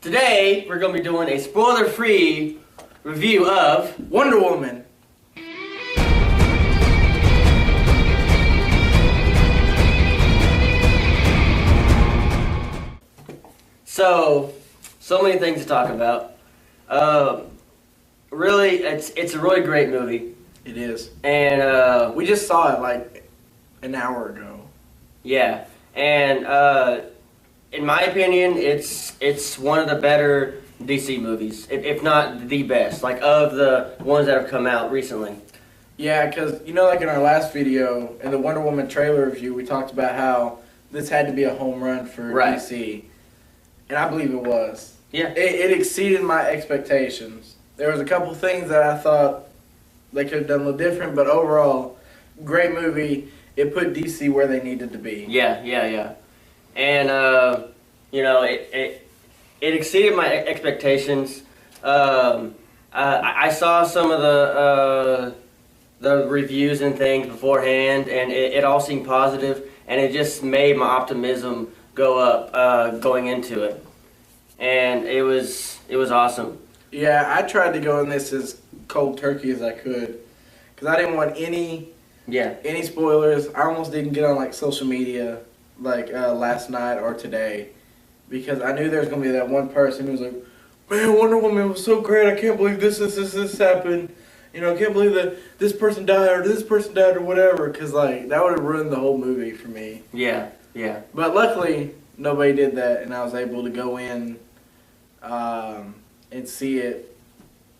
Today, we're going to be doing a spoiler-free review of Wonder Woman. So many things to talk about. Really, it's a really great movie. It is. And We just saw it like an hour ago. yeah, and in my opinion, it's one of the better DC movies, if not the best, like of the ones that have come out recently. Yeah, because, like in our last video, in the Wonder Woman trailer review, we talked about how this had to be a home run for Right. DC. And I believe it was. Yeah. It exceeded my expectations. There was a couple things that I thought they could have done a little different, but overall, great movie. It put DC where they needed to be. Yeah. And it exceeded my expectations. I saw some of the reviews and things beforehand, and it all seemed positive, and it just made my optimism go up going into it, and it was awesome. Yeah, I tried to go in this as cold turkey as I could, because I didn't want any spoilers. I almost didn't get on like social media like last night or today, because I knew there was gonna be that one person who was like, "Man, Wonder Woman was so great. I can't believe this happened. I can't believe that this person died or whatever." Because like that would have ruined the whole movie for me. Yeah. But luckily, nobody did that, and I was able to go in and see it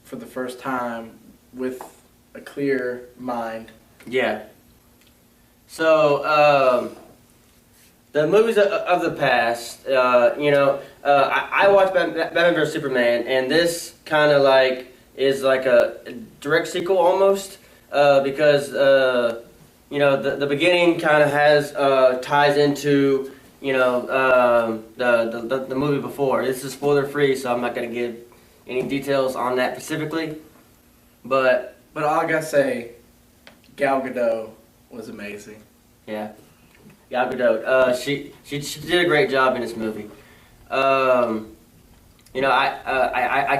for the first time with a clear mind. Yeah. So, the movies of the past, I watched Batman vs. Superman, and this kind of like is like a direct sequel almost, because the beginning kind of has ties into the movie before. This is spoiler free, so I'm not going to give any details on that specifically, but all I gotta say, Gal Gadot was amazing. yeah. Gal Gadot, she did a great job in this movie. I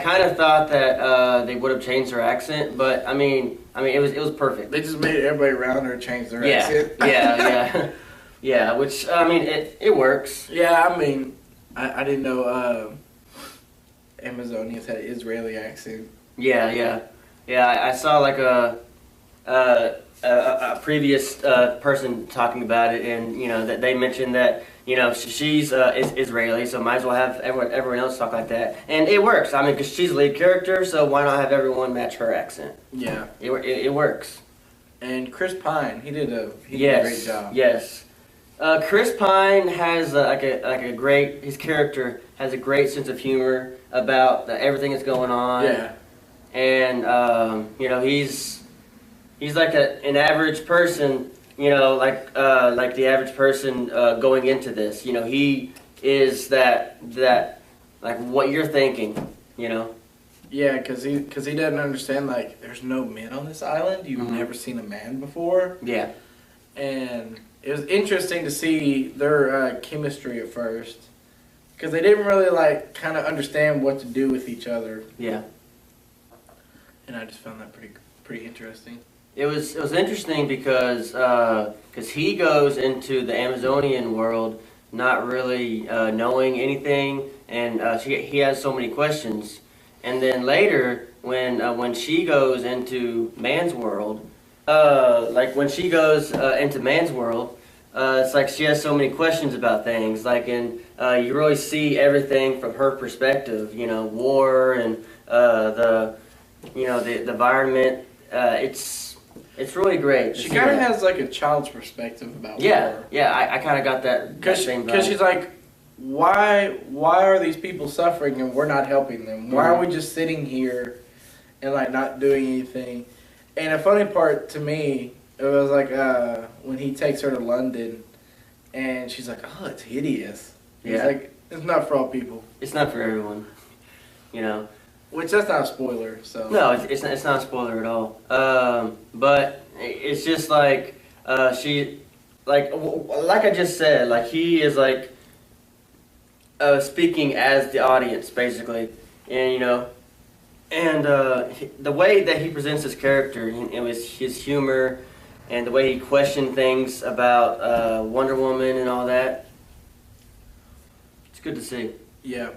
kind of thought that they would have changed her accent, but I mean it was perfect. They just made everybody around her change their Yeah, accent. yeah. Which it works. Yeah, I didn't know Amazonians had an Israeli accent. Yeah. I saw like a previous person talking about it, and that they mentioned that she's Israeli, so might as well have everyone else talk like that, and it works. I mean, because she's the lead character, so why not have everyone match her accent? Yeah, it works. And Chris Pine, he did a great job. Yes. Chris Pine has his character has a great sense of humor about everything that's going on. Yeah. And he's like an average person, like the average person going into this. He is that like what you're thinking. Yeah, because he doesn't understand, like, there's no men on this island. You've never seen a man before. Yeah. And it was interesting to see their chemistry at first, because they didn't really like kind of understand what to do with each other. Yeah. And I just found that pretty interesting. It was interesting because he goes into the Amazonian world not really knowing anything, and he has so many questions. And then later, when she goes into man's world, it's like she has so many questions about things. Like, and you really see everything from her perspective. War and the environment. It's really great. She kind of has like a child's perspective about war. Yeah, I kind of got that same vibe. Because she's like, why are these people suffering and we're not helping them? Why are we just sitting here and like not doing anything? And a funny part to me, it was like when he takes her to London, and she's like, "Oh, it's hideous." He's like, "It's not for all people. It's not for everyone." Which that's not a spoiler. So no, it's not a spoiler at all. But it's just like she, like I just said, like he is like speaking as the audience, basically, and the way that he presents his character, it was his humor, and the way he questioned things about Wonder Woman and all that. It's good to see. Yeah.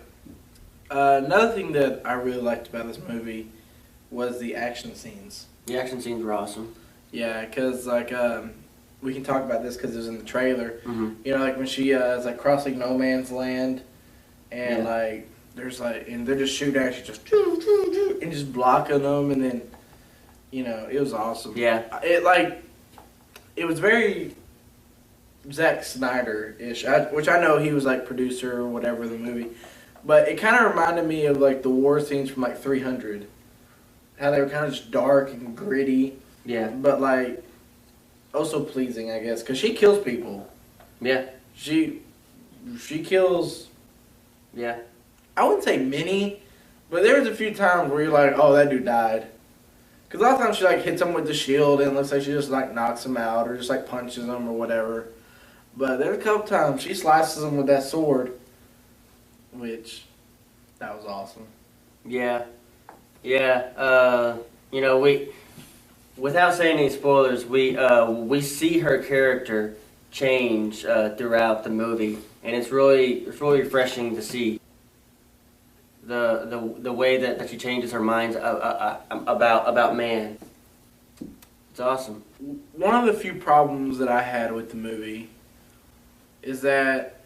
Another thing that I really liked about this movie was the action scenes. The action scenes were awesome. Yeah, because, like, we can talk about this because it was in the trailer. Mm-hmm. You know, like, when she is, like, crossing no man's land, and, Yeah. like, there's, like, and they're just shooting at you, just, and just blocking them, and then, you know, it was awesome. Yeah. It was very Zack Snyder-ish, which I know he was, like, producer or whatever of the movie, but it kind of reminded me of, like, the war scenes from, like, 300. How they were kind of just dark and gritty. Yeah. But, like, also pleasing, I guess, because she kills people. Yeah. She kills, Yeah. I wouldn't say many, but there was a few times where you're like, oh, that dude died. Because a lot of times she, like, hits him with the shield and it looks like she just, like, knocks him out or just, like, punches him or whatever. But there's a couple times she slices him with that sword, which, that was awesome. Yeah. Yeah. Without saying any spoilers, we see her character change throughout the movie, and it's really refreshing to see the way that she changes her mind about man. It's awesome. One of the few problems that I had with the movie is that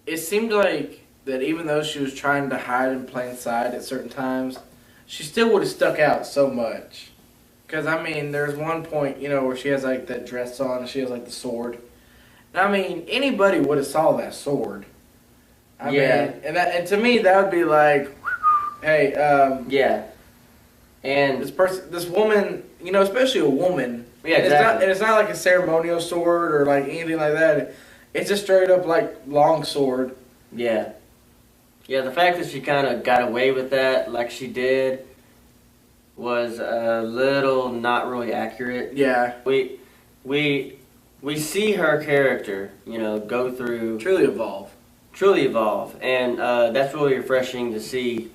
it seemed like that even though she was trying to hide in plain sight at certain times, she still would have stuck out so much. Because, I mean, there's one point, you know, where she has, like, that dress on and she has, like, the sword. And, I mean, anybody would have saw that sword. I mean, and to me, that would be like, hey, yeah. And this woman, you know, especially a woman. Yeah, exactly. It's not like a ceremonial sword or, like, anything like that. It's a straight up, like, long sword. Yeah. Yeah, the fact that she kind of got away with that like she did was a little not really accurate. Yeah. We see her character, you know, go through... Truly evolve. And that's really refreshing to see.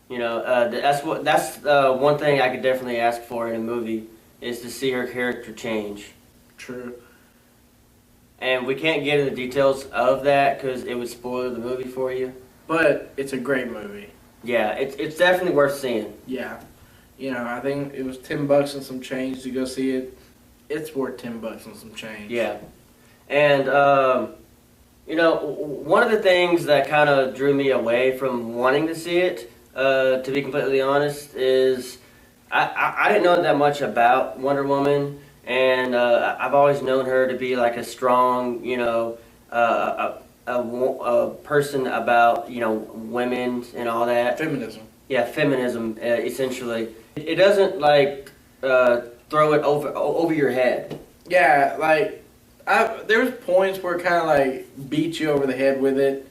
You know, that's one thing I could definitely ask for in a movie, is to see her character change. True. And we can't get into the details of that because it would spoil the movie for you. But it's a great movie. Yeah, it's definitely worth seeing. Yeah. You know, I think it was $10 and some change to go see it. It's worth $10 and some change. Yeah. And, you know, one of the things that kind of drew me away from wanting to see it, to be completely honest, is I didn't know that much about Wonder Woman. And I've always known her to be like a strong, you know, a person about, you know, women and all that. Feminism. Yeah, feminism, essentially. It doesn't, like, throw it over your head. Yeah, like, there was points where it kind of, like, beat you over the head with it.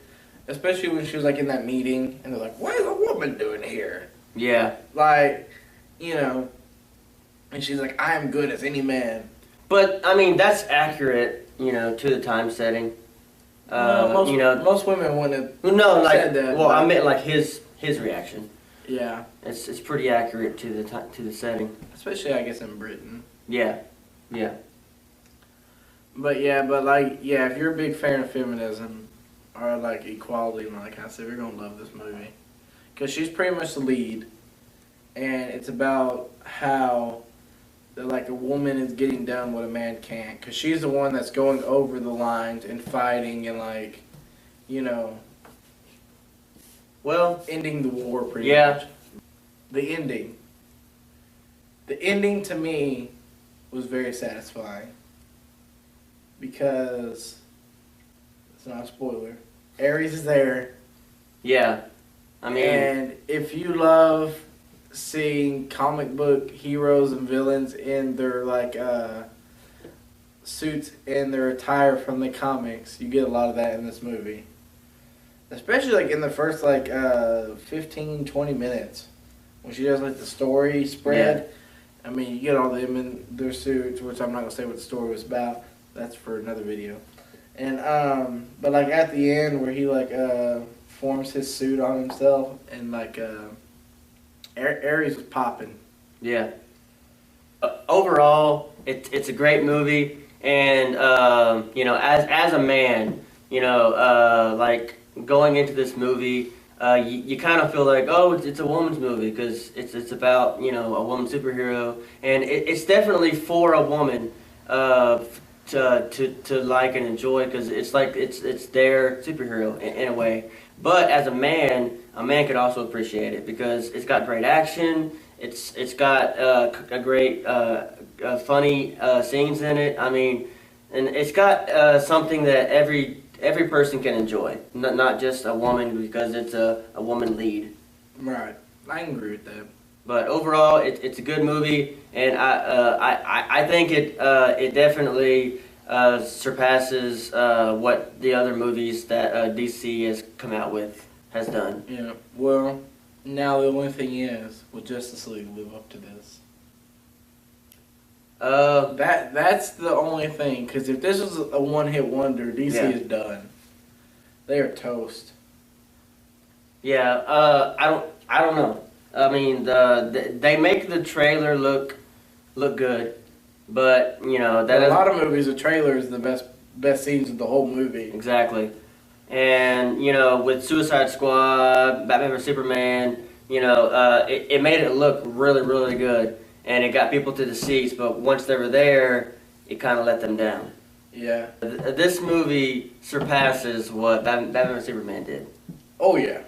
Especially when she was, like, in that meeting. And they're like, what is a woman doing here? Yeah. Like, you know... And she's like, I am good as any man. But, I mean, that's accurate, you know, to the time setting. Most women wouldn't have said that. Well, I meant, like, his Yeah. reaction. It's pretty accurate to the setting. Especially, I guess, in Britain. Yeah. Yeah. But, if you're a big fan of feminism, or, like, equality and all that kind of stuff, you're going to love this movie. Because she's pretty much the lead. And it's about how... that, like, a woman is getting done what a man can't. Because she's the one that's going over the lines and fighting and, like, you know... Well... ending the war, pretty much. The ending. The ending, to me, was very satisfying. Because... it's not a spoiler. Ares is there. Yeah. I mean... And if you love... seeing comic book heroes and villains in their like suits and their attire from the comics, you get a lot of that in this movie. Especially like in the first like 15-20 minutes when she does like the story spread. Yeah. I mean, you get all them in their suits, which I'm not gonna say what the story was about. That's for another video. And but like at the end where he like forms his suit on himself and like Ares was popping. Yeah. Overall, it's a great movie, and you know, as a man, you know, like going into this movie, you kind of feel like, oh, it's a woman's movie because it's about, you know, a woman superhero, and it's definitely for a woman to like and enjoy because it's like it's their superhero in a way. But as a man could also appreciate it because it's got great action. It's got a great funny scenes in it. I mean, and it's got something that every person can enjoy, not just a woman because it's a woman lead. Right, I can agree with that. But overall, it's a good movie, and I think it definitely surpasses what the other movies that DC has come out with has done. Yeah. Well, now the only thing is, will Justice League live up to this? That's the only thing. Because if this was a one-hit wonder, DC is done. They are toast. Yeah. I don't know. I mean, they make the trailer look good, but you know that a lot of movies, the trailer is the best scenes of the whole movie. Exactly. And, you know, with Suicide Squad, Batman vs. Superman, you know, it made it look really, really good. And it got people to the seats, but once they were there, it kind of let them down. Yeah. This movie surpasses what Batman vs. Superman did. Oh, yeah.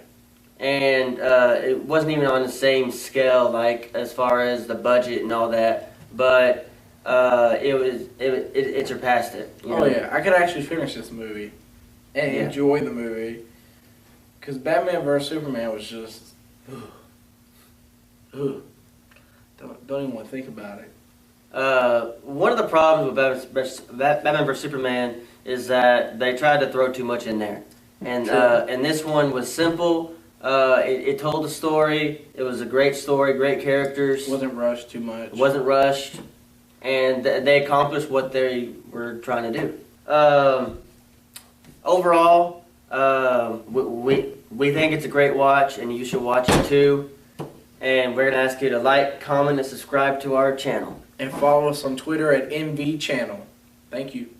And it wasn't even on the same scale, like, as far as the budget and all that, but it surpassed it. You know? Oh, yeah. I could actually finish this movie and enjoy the movie. Because Batman vs. Superman was just... Don't even want to think about it. One of the problems with Batman vs. Superman is that they tried to throw too much in there. And this one was simple. It told the story. It was a great story, great characters. Wasn't rushed too much. Wasn't rushed. And they accomplished what they were trying to do. Overall, we think it's a great watch, and you should watch it too. And we're going to ask you to like, comment, and subscribe to our channel. And follow us on Twitter at MV Channel. Thank you.